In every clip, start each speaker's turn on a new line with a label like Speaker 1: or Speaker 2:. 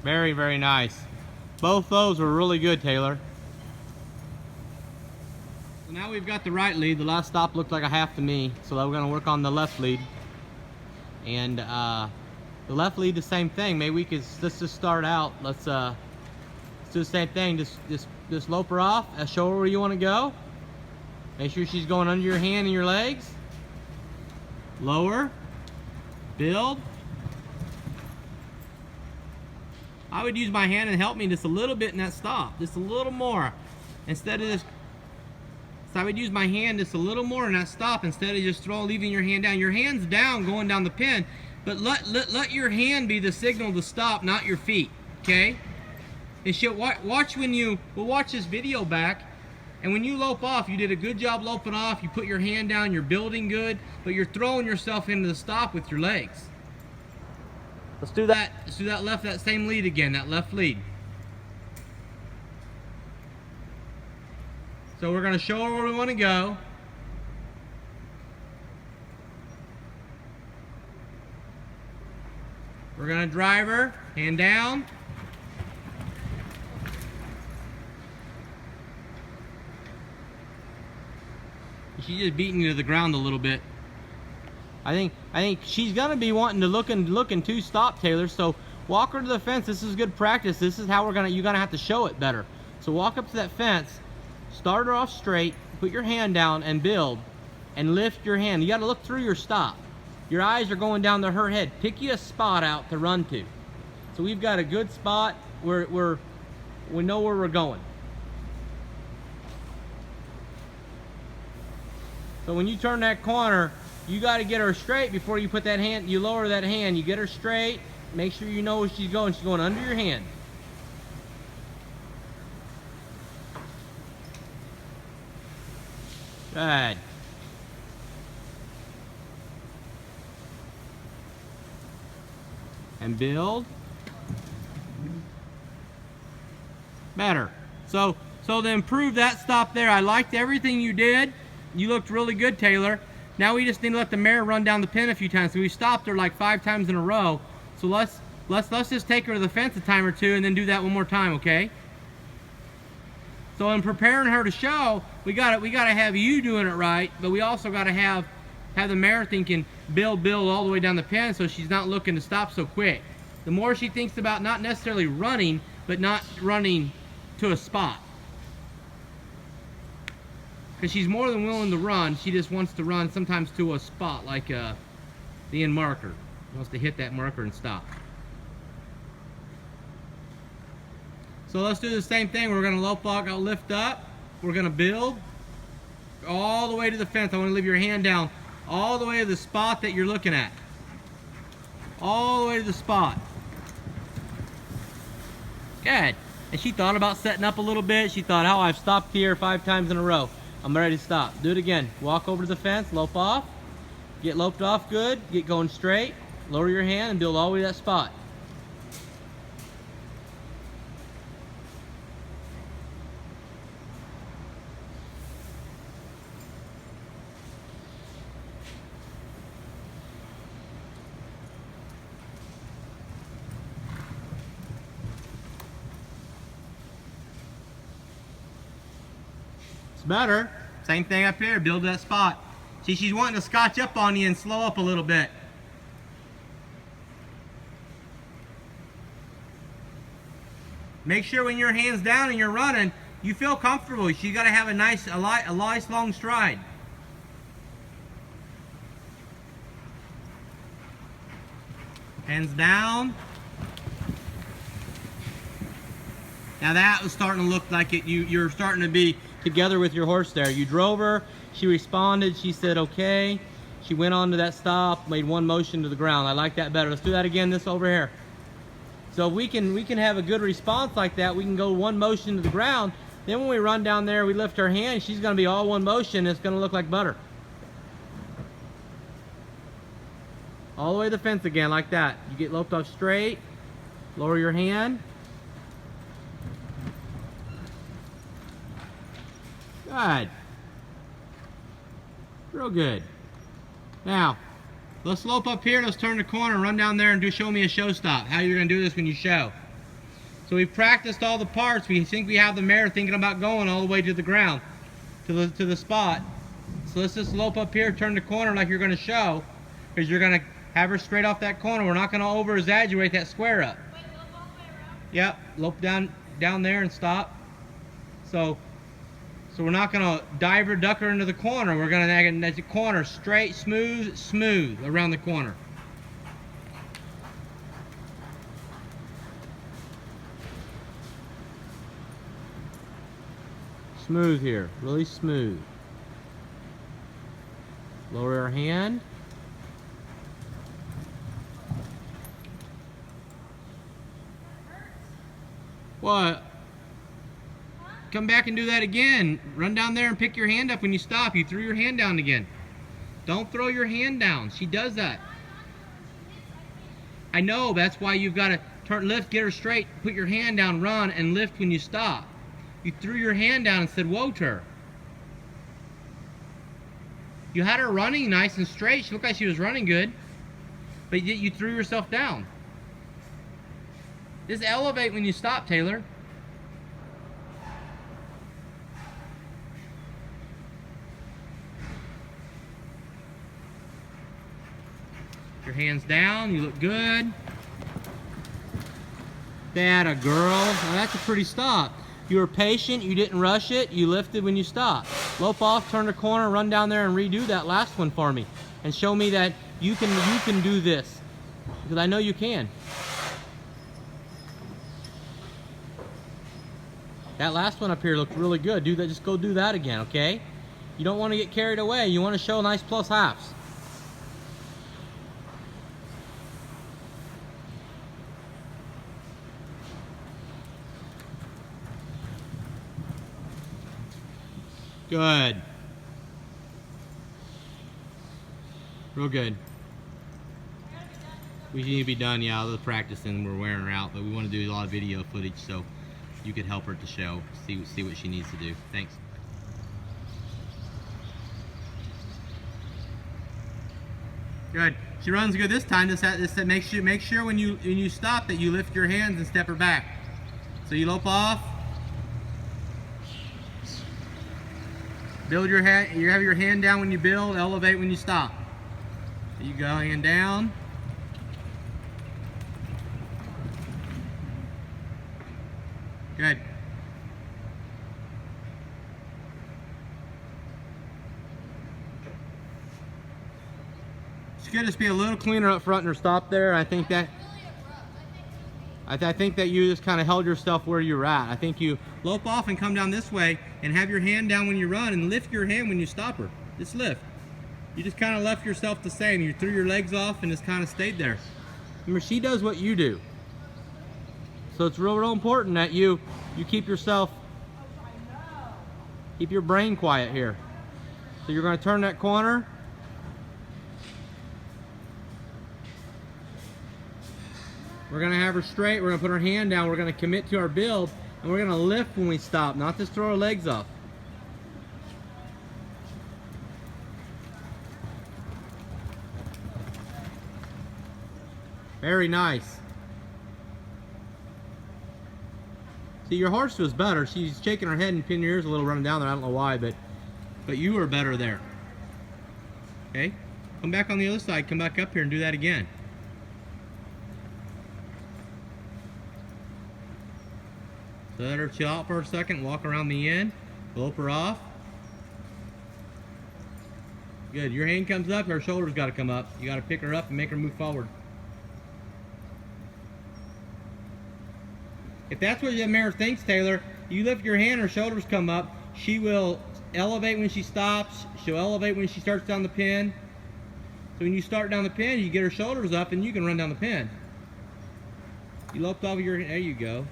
Speaker 1: Very, very nice. Both those were really good, Taylor. So now we've got the right lead. The last stop looked like a half to me, so we're going to work on the left lead. And the left lead, the same thing. Maybe we could, let's just start out. Let's do the same thing. Just lope her off, show her where you want to go. Make sure she's going under your hand and your legs. Lower, build. I would use my hand and help me just a little bit in that stop, just a little more. Instead of just, so I would use my hand just a little more in that stop instead of just leaving your hand down. Your hand's down going down the pin, but let your hand be the signal to stop, not your feet, okay? And she'll watch when you, we'll watch this video back, and when you lope off, you did a good job loping off, you put your hand down, you're building good, but you're throwing yourself into the stop with your legs. Let's do that. Let's do that same lead again, that left lead. So we're going to show her where we want to go. We're going to drive her, hand down. She's just beating you to the ground a little bit. I think she's gonna be wanting to looking to stop, Taylor. So walk her to the fence. This is good practice. This is how you're gonna have to show it better. So walk up to that fence, start her off straight, put your hand down and build, and lift your hand. You gotta look through your stop. Your eyes are going down to her head. Pick you a spot out to run to. So we've got a good spot where we know where we're going. So when you turn that corner, you got to get her straight before you put that hand, you lower that hand, you get her straight, make sure you know where she's going. She's going under your hand. Good. And build. Better. So to improve that stop there, I liked everything you did. You looked really good, Taylor. Now we just need to let the mare run down the pin a few times. So we stopped her like 5 times in a row. So let's just take her to the fence a time or two and then do that one more time, okay? So in preparing her to show, we gotta have you doing it right, but we also gotta have the mare thinking build all the way down the pin so she's not looking to stop so quick. The more she thinks about not necessarily running, but not running to a spot. Because she's more than willing to run, she just wants to run sometimes to a spot like the end marker. She wants to hit that marker and stop. So let's do the same thing. We're going to lope walk out, lift up. We're going to build all the way to the fence. I want to leave your hand down all the way to the spot that you're looking at. All the way to the spot. Good. And she thought about setting up a little bit. She thought, oh, I've stopped here 5 times in a row. I'm ready to stop. Do it again. Walk over to the fence, lope off. Get loped off good. Get going straight. Lower your hand and build all the way to that spot. It's better. Same thing up here. Build that spot. See, she's wanting to scotch up on you and slow up a little bit. Make sure when your hand's down and you're running, you feel comfortable. You got to have a nice long stride. Hands down. Now that was starting to look like it. You're starting to be together with your horse there. You drove her, she responded, she said okay. She went on to that stop, made one motion to the ground. I like that better. Let's do that again, this over here. So we can have a good response like that. We can go one motion to the ground. Then when we run down there, we lift her hand, she's gonna be all one motion. It's gonna look like butter. All the way to the fence again, like that. You get loped off straight, lower your hand. Good. Real good. Now, let's slope up here. Let's turn the corner, run down there, and show me a show stop. How you're going to do this when you show. So we've practiced all the parts. We think we have the mare thinking about going all the way to the ground, to the spot. So let's just lope up here, turn the corner like you're going to show, because you're going to have her straight off that corner. We're not going to over-exaggerate that square up.
Speaker 2: Wait, lope all the way around?
Speaker 1: Yep, lope down there and stop. So we're not going to dive or duck her into the corner. We're going to make the corner straight, smooth around the corner. Smooth here, really smooth. Lower our hand. What? Come back and do that again. Run down there and pick your hand up when you stop. You threw your hand down again. Don't throw your hand down. She does that. I know, that's why you've got to turn, lift, get her straight, put your hand down, run, and lift when you stop. You threw your hand down and said, whoa to her. You had her running nice and straight. She looked like she was running good. But yet you threw yourself down. Just elevate when you stop, Taylor. Your hands down, you look good. That a girl. Now that's a pretty stop. You were patient, you didn't rush it, you lifted when you stopped. Lope off, turn the corner, run down there and redo that last one for me. And show me that you can do this. Because I know you can. That last one up here looked really good. Do that, just go do that again, okay? You don't want to get carried away. You want to show nice plus halves. Good. Real good. We need to be done, yeah, the practicing, we're wearing her out, but we want to do a lot of video footage so you could help her to show, see what she needs to do. Thanks. Good. She runs good this time. This make sure when you stop that you lift your hands and step her back. So you lope off. Build your hand. You have your hand down when you build. Elevate when you stop. There you go, hand down. Good. She could just be a little cleaner up front in her stop there. I think that. I think that you just kind of held yourself where you're at. I think you lope off and come down this way and have your hand down when you run and lift your hand when you stop her. Just lift. You just kind of left yourself the same. You threw your legs off and just kind of stayed there. Remember, she does what you do. So it's real important that you keep yourself, keep your brain quiet here. So you're going to turn that corner. We're going to have her straight. We're going to put her hand down. We're going to commit to our build. And we're going to lift when we stop, not just throw our legs off. Very nice. See, your horse was better. She's shaking her head and pinning her ears a little, running down there. I don't know why, but you were better there. Okay? Come back on the other side. Come back up here and do that again. So let her chill out for a second, walk around the end, lope her off. Good. Your hand comes up, her shoulders got to come up. You got to pick her up and make her move forward. If that's what the mare thinks, Taylor, you lift your hand, her shoulders come up. She will elevate when she stops. She'll elevate when she starts down the pin. So when you start down the pin, you get her shoulders up and you can run down the pin. You loped off your, there you go.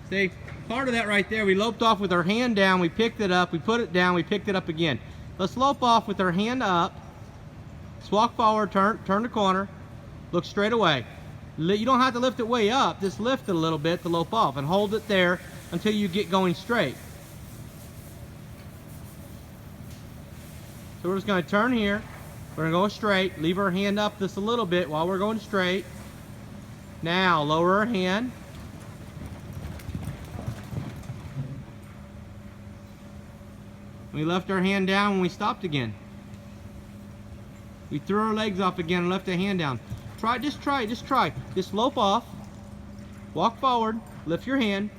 Speaker 1: See, part of that right there, we loped off with our hand down, we picked it up, we put it down, we picked it up again. Let's lope off with our hand up, walk forward, turn the corner, look straight away. You don't have to lift it way up, just lift it a little bit to lope off and hold it there until you get going straight. So we're just going to turn here, We're gonna go straight. Leave her hand up just a little bit while we're going straight. Now, lower her hand. We left our hand down when we stopped again. We threw our legs off again and left the hand down. Just try. Just lope off. Walk forward. Lift your hand.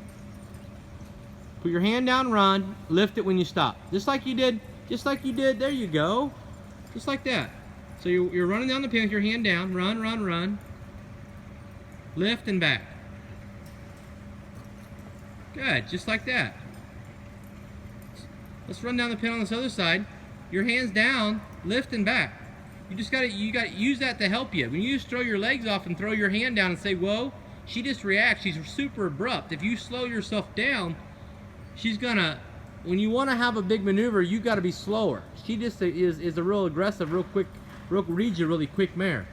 Speaker 1: Put your hand down, run. Lift it when you stop. Just like you did. There you go. Just like that. So you're running down the pin with your hand down. Run. Lift and back. Good. Just like that. Let's run down the pin on this other side. Your hands down. Lift and back. You gotta use that to help you. When you just throw your legs off and throw your hand down and say, whoa, she just reacts. She's super abrupt. If you slow yourself down, she's gonna, when you wanna have a big maneuver, you gotta be slower. She just is a real aggressive, real quick, reads you really quick mare.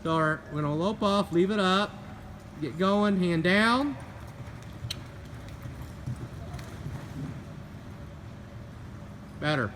Speaker 1: So we're gonna lope off, leave it up. Get going, hand down. Better.